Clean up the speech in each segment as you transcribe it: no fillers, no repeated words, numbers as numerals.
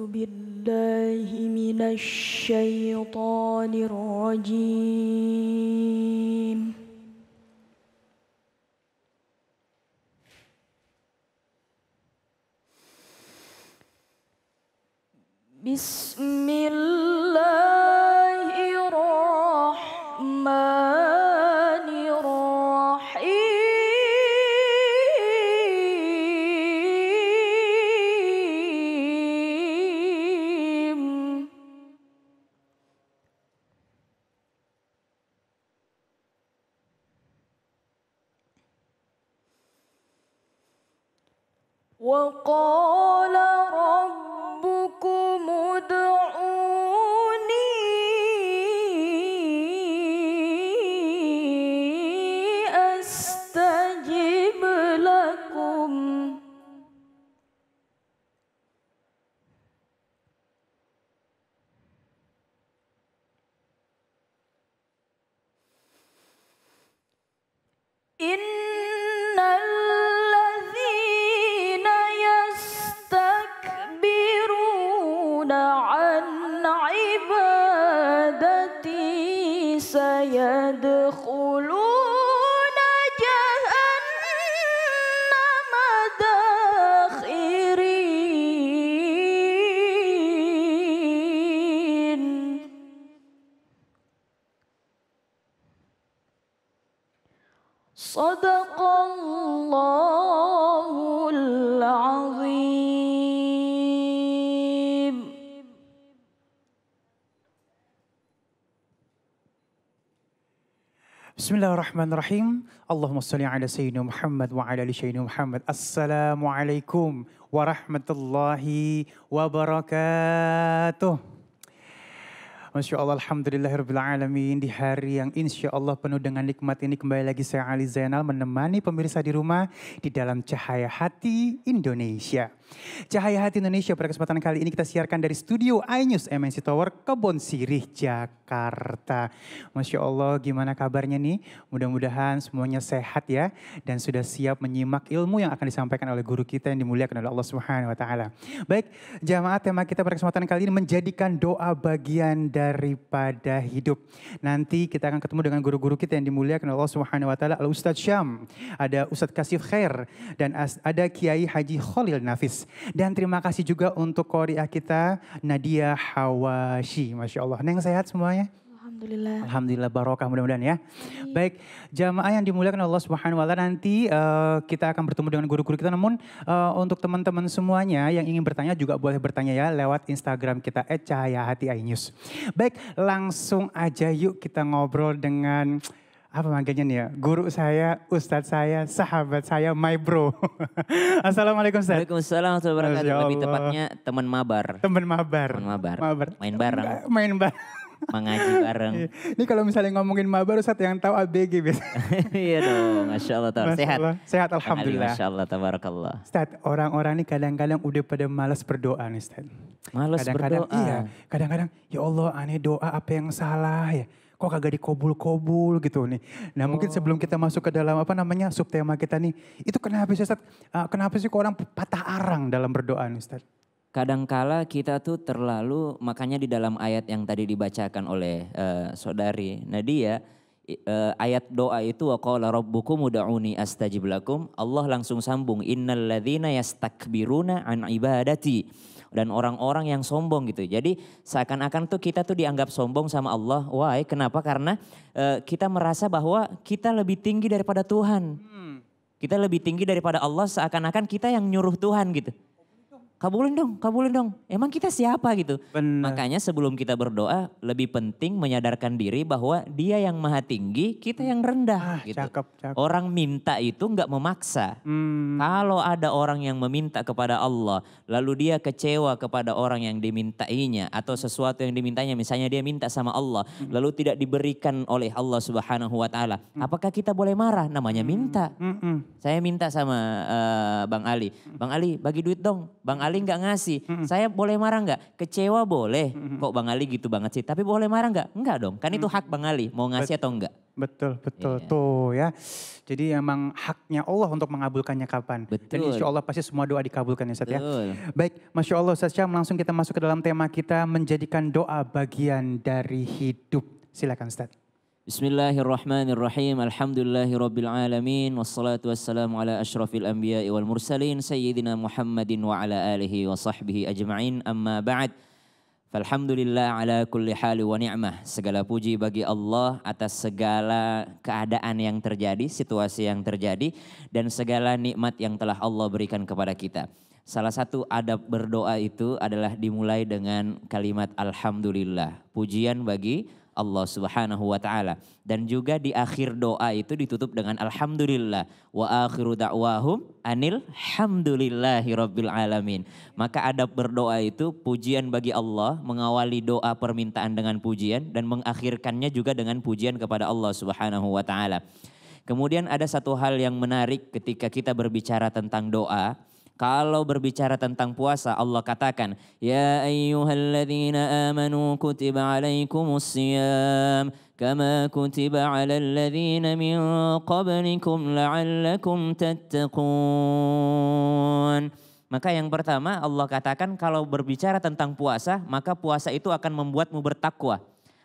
بالله من الشيطان الرجيم بسم الله الرحمن الرحيم وقال ربكم ادعوني أستجب لكم إن الذين يستكبرون عن عبادتي سيدخلون جهنم داخرين صدق الله العظيم. Bismillahirrahmanirrahim. Allahumma salli ala Sayyidina Muhammad wa ala ali Sayyidina Muhammad. Assalamualaikum warahmatullahi wabarakatuh. Masya Allah, alhamdulillahirrahmanirrahim. Di hari yang insya Allah penuh dengan nikmat ini kembali lagi saya Ali Zainal menemani pemirsa di rumah di dalam Cahaya Hati Indonesia. Cahaya Hati Indonesia pada kesempatan kali ini kita siarkan dari studio iNews MNC Tower Kebon Sirih, Jakarta. Masya Allah, gimana kabarnya nih? Mudah-mudahan semuanya sehat ya. Dan sudah siap menyimak ilmu yang akan disampaikan oleh guru kita yang dimuliakan oleh Allah Subhanahu wa Ta'ala. Baik, jamaah, tema kita pada kesempatan kali ini menjadikan doa bagian daripada hidup. Nanti kita akan ketemu dengan guru-guru kita yang dimuliakan oleh Allah Subhanahu wa Ta'ala. Al-Ustadz Syam, ada Ustadz Kasif Khair, dan ada Kiai Haji Khalil Nafis. Dan terima kasih juga untuk qori'ah kita Nadia Hawashi. Masya Allah. Neng sehat semuanya? Alhamdulillah. Alhamdulillah, barokah mudah-mudahan ya. Baik, jamaah yang dimuliakan Allah Subhanahu wa Ta'ala, nanti kita akan bertemu dengan guru-guru kita. Namun untuk teman-teman semuanya yang ingin bertanya juga boleh bertanya ya lewat Instagram kita @cahayahati_inews. Baik, langsung aja yuk kita ngobrol dengan apa manggilnya nih ya? Guru saya, ustadz saya, sahabat saya, my bro. Assalamualaikum Ustadz. Waalaikumsalam warahmatullahi wabarakatuh. Lebih tepatnya teman mabar. Teman mabar. Teman mabar. Mabar. Main bareng. Main bareng. Mengaji bareng. Ini kalau misalnya ngomongin mabar, Ustadz yang tahu ABG biasa. Iya dong, Masya Allah. Sehat? Sehat, Alhamdulillah. Masya Allah, tabarakallah. Ustadz, orang-orang ini kadang-kadang udah pada malas berdoa nih Ustadz. Malas Kadang-kadang berdoa? Iya, kadang-kadang ya Allah aneh doa apa yang salah ya. Kok kagak dikobul-kobul gitu nih. Nah mungkin sebelum kita masuk ke dalam subtema kita nih. Itu kenapa sih Ustadz? Kenapa sih kok orang patah arang dalam berdoa nih Ustadz? Kadangkala kita tuh terlalu, makanya di dalam ayat yang tadi dibacakan oleh saudari Nadia, ayat doa itu wa qala rabbukum ud'uni astajib lakum, Allah langsung sambung innal ladzina yastakbiruna an ibadati. Dan orang-orang yang sombong gitu. Jadi seakan-akan tuh kita tuh dianggap sombong sama Allah. Why? Kenapa? Karena kita merasa bahwa kita lebih tinggi daripada Tuhan. Kita lebih tinggi daripada Allah, seakan-akan kita yang nyuruh Tuhan gitu. Kabulin dong. Emang kita siapa gitu? Benar. Makanya sebelum kita berdoa lebih penting menyadarkan diri bahwa Dia yang maha tinggi, kita yang rendah gitu. Cakep. Orang minta itu nggak memaksa. Kalau ada orang yang meminta kepada Allah, lalu dia kecewa kepada orang yang dimintainya atau sesuatu yang dimintanya, misalnya dia minta sama Allah, lalu tidak diberikan oleh Allah Subhanahu wa Ta'ala. Apakah kita boleh marah? Namanya minta. Saya minta sama Bang Ali. Bang Ali bagi duit dong. Bang Ali Ali nggak ngasih. Saya boleh marah nggak? Kecewa boleh. Kok Bang Ali gitu banget sih? Tapi boleh marah nggak? Enggak dong. Kan itu hak Bang Ali. Mau ngasih atau enggak? Betul, betul. Iya. Tuh ya. Jadi emang haknya Allah untuk mengabulkannya kapan. Dan Betul. insya Allah pasti semua doa dikabulkan ya Ustaz ya. Betul. Baik, Masya Allah Ustaz Syam, langsung kita masuk ke dalam tema kita menjadikan doa bagian dari hidup. Silakan Ustaz. Bismillahirrahmanirrahim. Alhamdulillahirabbil alamin wassalatu wassalamu ala asyrafil anbiya'i wal mursalin sayyidina Muhammadin wa ala alihi wa sahbihi ajma'in. Amma ba'd. Falhamdulillah ala kulli hali wa ni'mah. Segala puji bagi Allah atas segala keadaan yang terjadi, situasi yang terjadi dan segala nikmat yang telah Allah berikan kepada kita. Salah satu adab berdoa itu adalah dimulai dengan kalimat alhamdulillah. Pujian bagi Allah Subhanahu wa taala dan juga di akhir doa itu ditutup dengan alhamdulillah wa akhiru da'wahum anil hamdulillahi rabbil alamin. Maka adab berdoa itu pujian bagi Allah, mengawali doa permintaan dengan pujian dan mengakhirkannya juga dengan pujian kepada Allah Subhanahu wa taala. Kemudian ada satu hal yang menarik ketika kita berbicara tentang doa. Kalau berbicara tentang puasa, Allah katakan, Ya ayyuhalladzina amanu kutiba alaikumus siyam, kama kutiba alal ladzina min qablikum la'allakum tattaqun. Maka yang pertama Allah katakan kalau berbicara tentang puasa, maka puasa itu akan membuatmu bertakwa.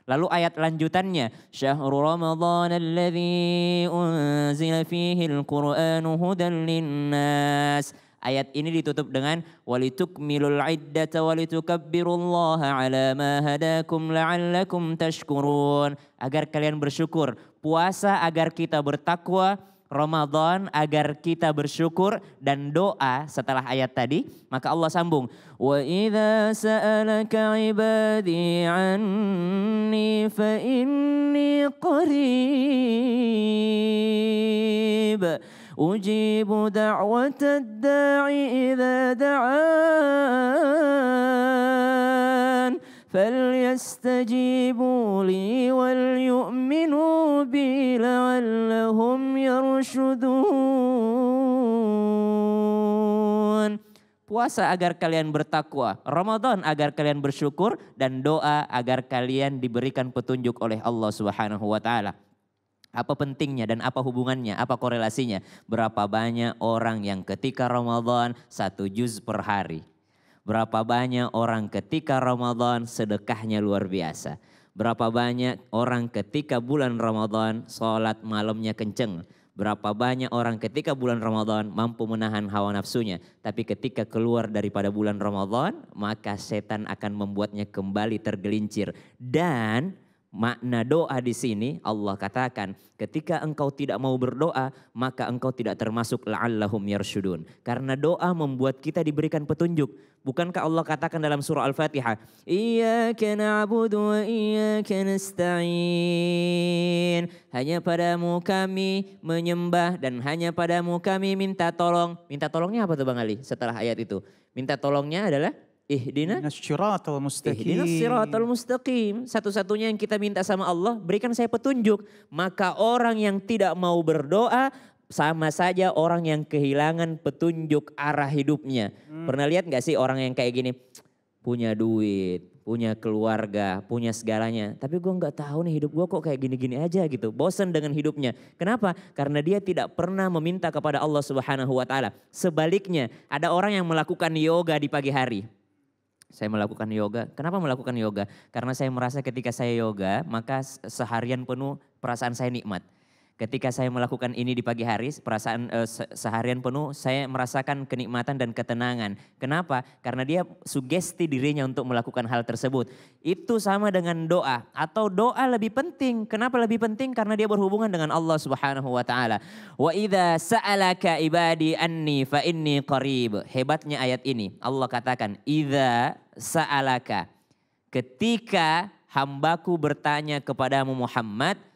Lalu ayat lanjutannya, Syahrul Ramadan alladzi unzila fihi al-Qur'anu hudan linnas. Ayat ini ditutup dengan walitukmilul iddata walitukabbirullaha ala ma hadakum la'allakum tashkurun. Agar kalian bersyukur. Puasa agar kita bertakwa, Ramadan agar kita bersyukur dan doa setelah ayat tadi. Maka Allah sambung. Wa idza sa'alaka ibadi anni fa inni qarib. Ujibu da'watad da'i idza da'an falyastajibu li wal yu'minu bi la'allahum yarshudun. Puasa agar kalian bertakwa, Ramadan agar kalian bersyukur dan doa agar kalian diberikan petunjuk oleh Allah Subhanahu wa taala. Apa pentingnya dan apa hubungannya, apa korelasinya? Berapa banyak orang yang ketika Ramadan 1 juz per hari. Berapa banyak orang ketika Ramadan sedekahnya luar biasa. Berapa banyak orang ketika bulan Ramadan sholat malamnya kenceng. Berapa banyak orang ketika bulan Ramadan mampu menahan hawa nafsunya. Tapi ketika keluar daripada bulan Ramadan maka setan akan membuatnya kembali tergelincir. Dan makna doa di sini Allah katakan ketika engkau tidak mau berdoa maka engkau tidak termasuk la'allahum yarshudun. Karena doa membuat kita diberikan petunjuk. Bukankah Allah katakan dalam surah Al-Fatihah, Iyyaka na'budu wa iyyaka nasta'in. Hanya padamu kami menyembah dan hanya padamu kami minta tolong. Minta tolongnya apa tuh Bang Ali setelah ayat itu? Minta tolongnya adalah Ihdinas siratal mustaqim. Satu-satunya yang kita minta sama Allah, berikan saya petunjuk. Maka orang yang tidak mau berdoa sama saja orang yang kehilangan petunjuk arah hidupnya. Pernah lihat gak sih orang yang kayak gini? Punya duit, punya keluarga, punya segalanya. Tapi gue gak tahu nih hidup gue kok kayak gini-gini aja gitu. Bosan dengan hidupnya. Kenapa? Karena dia tidak pernah meminta kepada Allah Subhanahu wa taala. Sebaliknya, ada orang yang melakukan yoga di pagi hari. Saya melakukan yoga. Kenapa melakukan yoga? Karena saya merasa ketika saya yoga, maka seharian penuh perasaan saya nikmat. Ketika saya melakukan ini di pagi hari, seharian penuh saya merasakan kenikmatan dan ketenangan. Kenapa? Karena dia sugesti dirinya untuk melakukan hal tersebut. Itu sama dengan doa atau doa lebih penting. Kenapa lebih penting? Karena dia berhubungan dengan Allah Subhanahu wa taala. Wa idza sa'alaka ibadi anni fa inni qarib. Hebatnya ayat ini. Allah katakan, idza sa'alaka. Ketika hambaku bertanya kepadamu Muhammad,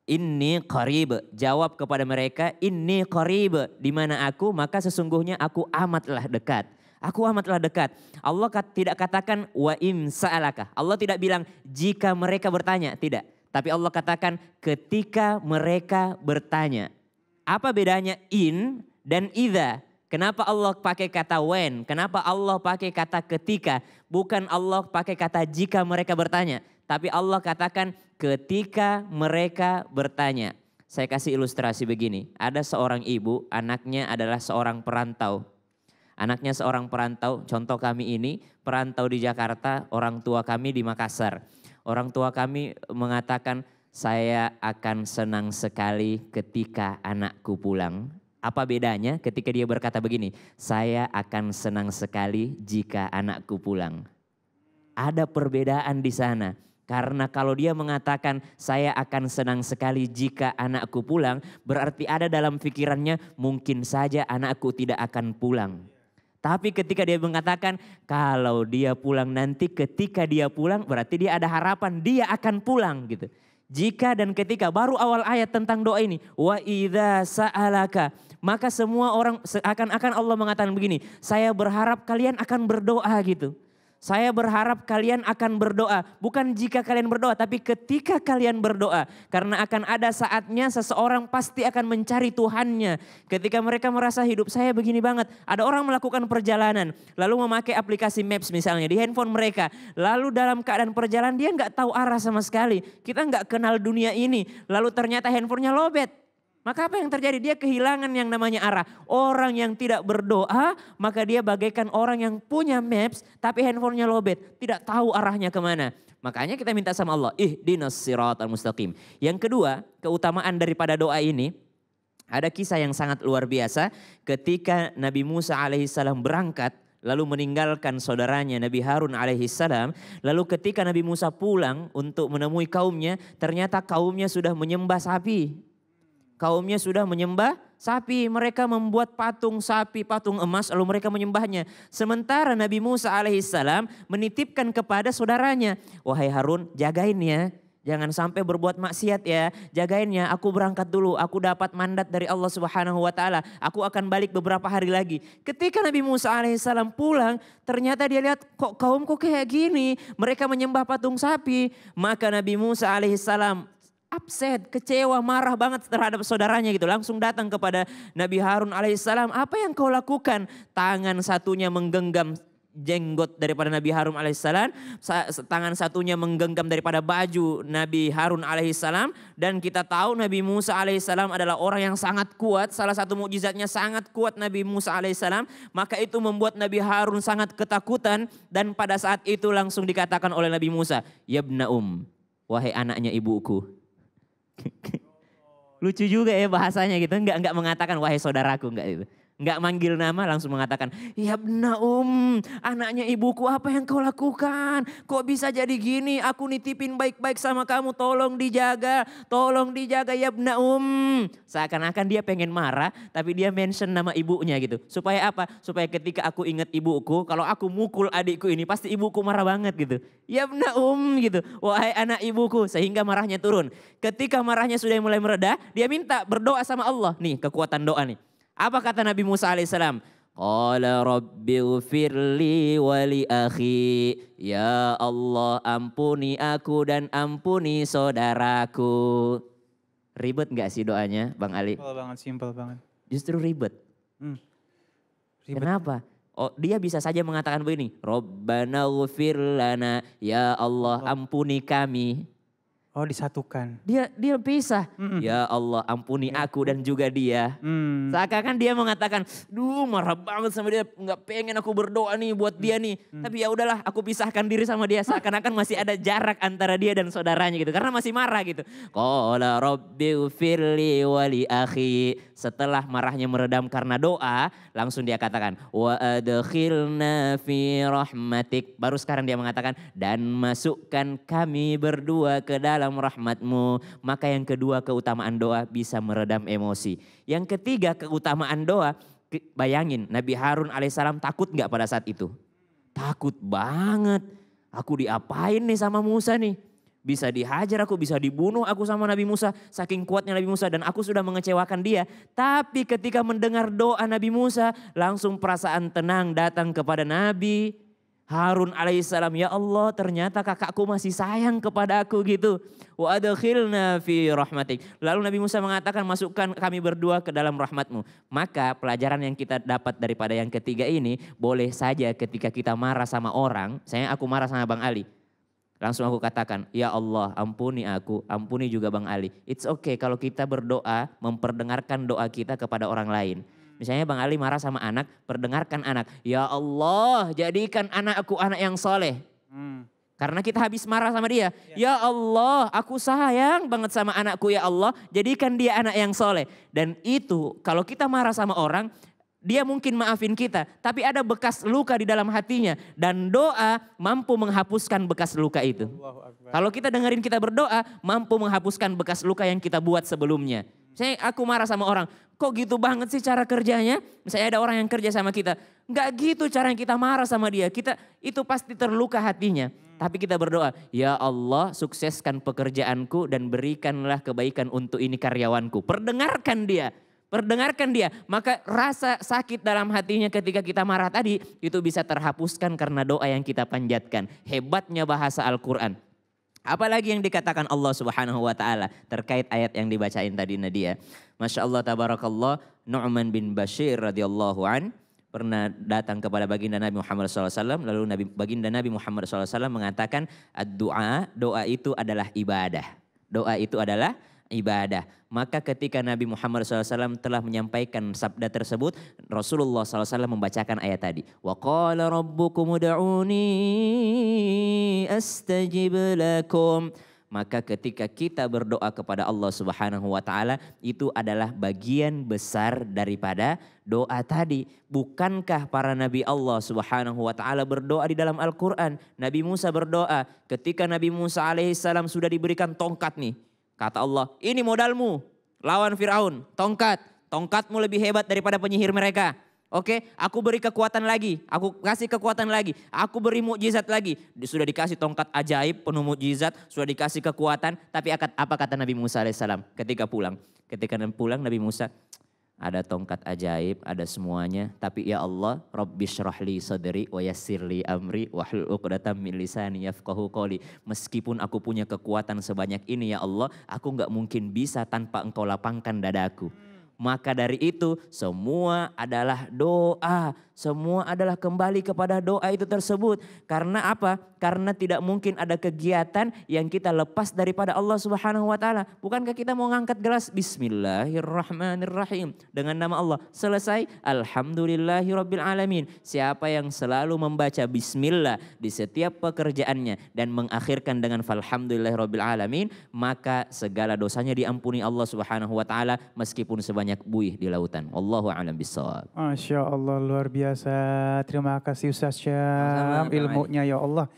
inni qarib, jawab kepada mereka, inni qarib, di mana aku, maka sesungguhnya aku amatlah dekat. Aku amatlah dekat. Allah tidak katakan wa in sa'alaka. Allah tidak bilang jika mereka bertanya, tidak. Tapi Allah katakan ketika mereka bertanya. Apa bedanya in dan idza? Kenapa Allah pakai kata when? Kenapa Allah pakai kata ketika? Bukan Allah pakai kata jika mereka bertanya. Tapi Allah katakan ketika mereka bertanya. Saya kasih ilustrasi begini. Ada seorang ibu, anaknya adalah seorang perantau. Anaknya seorang perantau, contoh kami ini perantau di Jakarta, orang tua kami di Makassar. Orang tua kami mengatakan, saya akan senang sekali ketika anakku pulang. Apa bedanya ketika dia berkata begini, saya akan senang sekali jika anakku pulang. Ada perbedaan di sana. Karena kalau dia mengatakan saya akan senang sekali jika anakku pulang, berarti ada dalam pikirannya mungkin saja anakku tidak akan pulang. Tapi ketika dia mengatakan kalau dia pulang nanti, ketika dia pulang berarti dia ada harapan dia akan pulang gitu. Jika dan ketika, baru awal ayat tentang doa ini. Wa idza sa'alaka. Maka semua orang seakan-akan Allah mengatakan begini. Saya berharap kalian akan berdoa gitu. Saya berharap kalian akan berdoa. Bukan jika kalian berdoa, tapi ketika kalian berdoa. Karena akan ada saatnya seseorang pasti akan mencari Tuhannya. Ketika mereka merasa hidup saya begini banget. Ada orang melakukan perjalanan. Lalu memakai aplikasi Maps misalnya di handphone mereka. Lalu dalam keadaan perjalanan dia nggak tahu arah sama sekali. Kita nggak kenal dunia ini. Lalu ternyata handphonenya lowbat. Maka apa yang terjadi? Dia kehilangan yang namanya arah. Orang yang tidak berdoa, maka dia bagaikan orang yang punya maps tapi handphonenya lowbat. Tidak tahu arahnya kemana. Makanya kita minta sama Allah, ihdinas siratal mustaqim. Yang kedua, keutamaan daripada doa ini, ada kisah yang sangat luar biasa. Ketika Nabi Musa alaihissalam berangkat, lalu meninggalkan saudaranya Nabi Harun alaihissalam. Lalu ketika Nabi Musa pulang untuk menemui kaumnya, ternyata kaumnya sudah menyembah sapi. Kaumnya sudah menyembah sapi. Mereka membuat patung sapi, patung emas, lalu mereka menyembahnya. Sementara Nabi Musa alaihissalam menitipkan kepada saudaranya, wahai Harun, jagain ya. Jangan sampai berbuat maksiat ya. Jagain ya, aku berangkat dulu. Aku dapat mandat dari Allah Subhanahu wa taala. Aku akan balik beberapa hari lagi. Ketika Nabi Musa alaihissalam pulang, ternyata dia lihat kok kaumku kayak gini. Mereka menyembah patung sapi. Maka Nabi Musa alaihissalam upset, kecewa, marah banget terhadap saudaranya gitu. Langsung datang kepada Nabi Harun alaihissalam. Apa yang kau lakukan? Tangan satunya menggenggam jenggot daripada Nabi Harun alaihissalam. Tangan satunya menggenggam daripada baju Nabi Harun alaihissalam. Dan kita tahu Nabi Musa alaihissalam adalah orang yang sangat kuat. Salah satu mukjizatnya sangat kuat Nabi Musa alaihissalam. Maka itu membuat Nabi Harun sangat ketakutan. Dan pada saat itu langsung dikatakan oleh Nabi Musa, Yabna wahai anaknya ibuku. Lucu juga ya bahasanya gitu, enggak mengatakan wahai saudaraku, enggak itu. Enggak manggil nama, langsung mengatakan, ya bna anaknya ibuku, apa yang kau lakukan? Kok bisa jadi gini? Aku nitipin baik-baik sama kamu, tolong dijaga ya bna Seakan-akan dia pengen marah, tapi dia mention nama ibunya gitu. Supaya apa? Supaya ketika aku ingat ibuku, kalau aku mukul adikku ini, pasti ibuku marah banget gitu. Ya bna gitu, wahai anak ibuku, sehingga marahnya turun. Ketika marahnya sudah mulai mereda, dia minta berdoa sama Allah. Nih kekuatan doa nih. Apa kata Nabi Musa alaihissalam? Qala rabbighfirli wa li akhi. Ya Allah, ampuni aku dan ampuni saudaraku. Ribet gak sih doanya Bang Ali? Simple banget. Justru ribet. Ribet. Kenapa? Oh, dia bisa saja mengatakan begini. Rabbana ghfir lana. Ya Allah, ampuni kami. Oh, disatukan. Dia pisah. Ya Allah, ampuni aku dan juga dia. Seakan-akan dia mengatakan, duh marah banget sama dia, nggak pengen aku berdoa nih buat dia nih. Tapi ya udahlah, aku pisahkan diri sama dia. Seakan-akan masih ada jarak antara dia dan saudaranya gitu, karena masih marah gitu. Qala rabbighfirli wa li akhi. Setelah marahnya meredam karena doa, langsung dia katakan, wa adkhilna fi rahmatik. Baru sekarang dia mengatakan, dan masukkan kami berdua ke dalam rahmatmu. Maka yang kedua, keutamaan doa bisa meredam emosi. Yang ketiga, keutamaan doa, bayangin Nabi Harun alaihissalam takut gak pada saat itu? Takut banget. Aku diapain nih sama Musa nih? Bisa dihajar aku, bisa dibunuh aku sama Nabi Musa. Saking kuatnya Nabi Musa dan aku sudah mengecewakan dia. Tapi ketika mendengar doa Nabi Musa, langsung perasaan tenang datang kepada Nabi. Harun alaihissalam, ya Allah ternyata kakakku masih sayang kepada aku gitu. Wa adkhilna fi rahmatik. Lalu Nabi Musa mengatakan, masukkan kami berdua ke dalam rahmatmu. Maka pelajaran yang kita dapat daripada yang ketiga ini, boleh saja ketika kita marah sama orang, saya aku marah sama Bang Ali. Langsung aku katakan, ya Allah ampuni aku, ampuni juga Bang Ali. It's okay kalau kita berdoa, memperdengarkan doa kita kepada orang lain. Misalnya Bang Ali marah sama anak, perdengarkan anak. Ya Allah jadikan anakku anak yang soleh. Karena kita habis marah sama dia. Ya Allah aku sayang banget sama anakku ya Allah. Jadikan dia anak yang soleh. Dan itu kalau kita marah sama orang, dia mungkin maafin kita. Tapi ada bekas luka di dalam hatinya. Dan doa mampu menghapuskan bekas luka itu. Kalau kita dengerin kita berdoa, mampu menghapuskan bekas luka yang kita buat sebelumnya. Saya aku marah sama orang, kok gitu banget sih cara kerjanya? Misalnya ada orang yang kerja sama kita, nggak gitu cara yang kita marah sama dia. Kita itu pasti terluka hatinya. Tapi kita berdoa, ya Allah sukseskan pekerjaanku dan berikanlah kebaikan untuk ini karyawanku. Perdengarkan dia, perdengarkan dia. Maka rasa sakit dalam hatinya ketika kita marah tadi itu bisa terhapuskan karena doa yang kita panjatkan. Hebatnya bahasa Al-Quran. Apalagi yang dikatakan Allah Subhanahu wa taala terkait ayat yang dibacain tadi Nadia. Masya Allah tabarakallah, Nu'man bin Bashir radhiyallahu an pernah datang kepada baginda Nabi Muhammad SAW. Lalu baginda Nabi Muhammad SAW mengatakan, doa itu adalah ibadah. Doa itu adalah ibadah. Maka ketika Nabi Muhammad SAW telah menyampaikan sabda tersebut, Rasulullah SAW membacakan ayat tadi. Wa qala rabbukum ud'uni astajib lakum. Maka ketika kita berdoa kepada Allah Subhanahu wa taala, itu adalah bagian besar daripada doa tadi. Bukankah para nabi Allah Subhanahu wa taala berdoa di dalam Al-Qur'an? Nabi Musa berdoa ketika Nabi Musa alaihissalam sudah diberikan tongkat nih. Kata Allah, ini modalmu lawan Fir'aun, tongkat. Tongkatmu lebih hebat daripada penyihir mereka. Oke, aku beri kekuatan lagi, aku kasih kekuatan lagi, aku beri mukjizat lagi. Sudah dikasih tongkat ajaib, penuh mukjizat, sudah dikasih kekuatan. Tapi apa kata Nabi Musa alaihissalam ketika pulang? Ketika pulang Nabi Musa, ada tongkat ajaib, ada semuanya. Tapi ya Allah, Rabbi syrahli sadri wa yassirli amri wahlul 'uqdatam min lisani yafqahu qawli. Meskipun aku punya kekuatan sebanyak ini ya Allah, aku nggak mungkin bisa tanpa Engkau lapangkan dadaku. Maka dari itu semua adalah doa. Semua adalah kembali kepada doa itu tersebut. Karena apa? Karena tidak mungkin ada kegiatan yang kita lepas daripada Allah Subhanahu wa taala. Bukankah kita mau ngangkat gelas Bismillahirrahmanirrahim dengan nama Allah. Selesai Alhamdulillahirabbil alamin. Siapa yang selalu membaca bismillah di setiap pekerjaannya dan mengakhirkan dengan falhamdulillahirabbil alamin, maka segala dosanya diampuni Allah Subhanahu wa taala meskipun sebanyak buih di lautan. Wallahu a'lam bishawab. Masya Allah luar biasa. Terima kasih Ustaz Syam ilmunya ya Allah.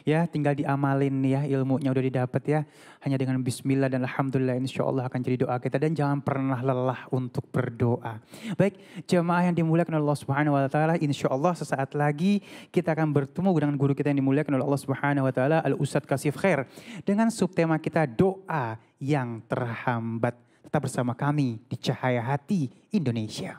Ya tinggal diamalin ya, ilmunya udah didapat ya. Hanya dengan bismillah dan alhamdulillah insya Allah akan jadi doa kita. Dan jangan pernah lelah untuk berdoa. Baik jemaah yang dimuliakan oleh Allah Subhanahu wa taala, insya Allah sesaat lagi kita akan bertemu dengan guru kita yang dimuliakan oleh Allah Subhanahu wa taala, Al Ustadz Kasif Khair, dengan subtema kita doa yang terhambat. Tetap bersama kami di Cahaya Hati Indonesia.